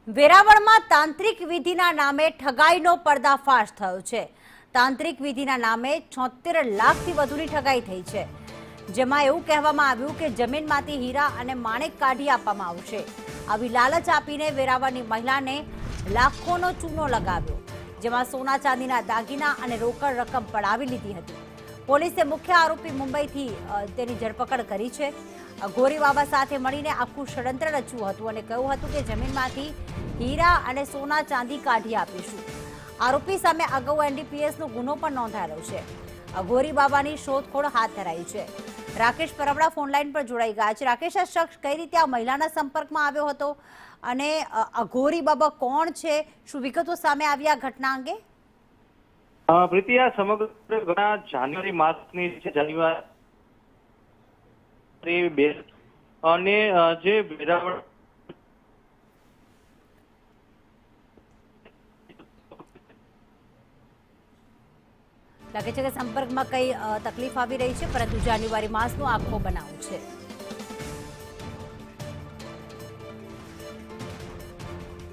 વેરાવળમાં તાંત્રિક વિધિના નામે ઠગાઈનો પર્દાફાશ થયો છે। તાંત્રિક વિધિના નામે 76 લાખથી વધુની ઠગાઈ થઈ છે, જેમાં એવું કહેવામાં આવ્યું કે જમીનમાંથી હીરા અને માણેક કાઢી આપવામાં આવશે। આવી લાલચ આપીને વેરાવળની મહિલાને લાખોનો ચૂનો લગાવ્યો, જેમાં સોના ચાંદીના દાગીના અને રોકડ રકમ પડાવી લીધી હતી। પોલીસે મુખ્ય આરોપી મુંબઈથી તેની ધરપકડ કરી છે। ઘોરી બાબા સાથે મળીને આખું ષડયંત્ર રચ્યું હતું અને કહ્યું હતું કે જમીનમાંથી હીરા અને સોના ચાંદી કાઢી આપીશું। આરોપી સામે અગાઉ એનડીપીએસનો ગુનો પણ નોંધાયેલો છે। ઘોરી બાબાની શોધખોળ હાથ ધરાઈ છે। રાકેશ પરબડા ફોનલાઈન પર જોડાઈ ગયા છે। રાકેશ, આ શખ્સ કઈ રીતે આ મહિલાના સંપર્કમાં આવ્યો હતો અને ઘોરી બાબા કોણ છે, શું વિગતો સામે આવી આ ઘટના અંગે? પ્રીતિ, આ સમગ્ર ઘટના જાન્યુઆરી માસની છે। જાન્યુઆરી અને જે વેરાવળ લાગે છે કે સંપર્કમાં કઈ તકલીફ આવી રહી છે, પરંતુ જાન્યુઆરી માસનો આખો બનાવ છે।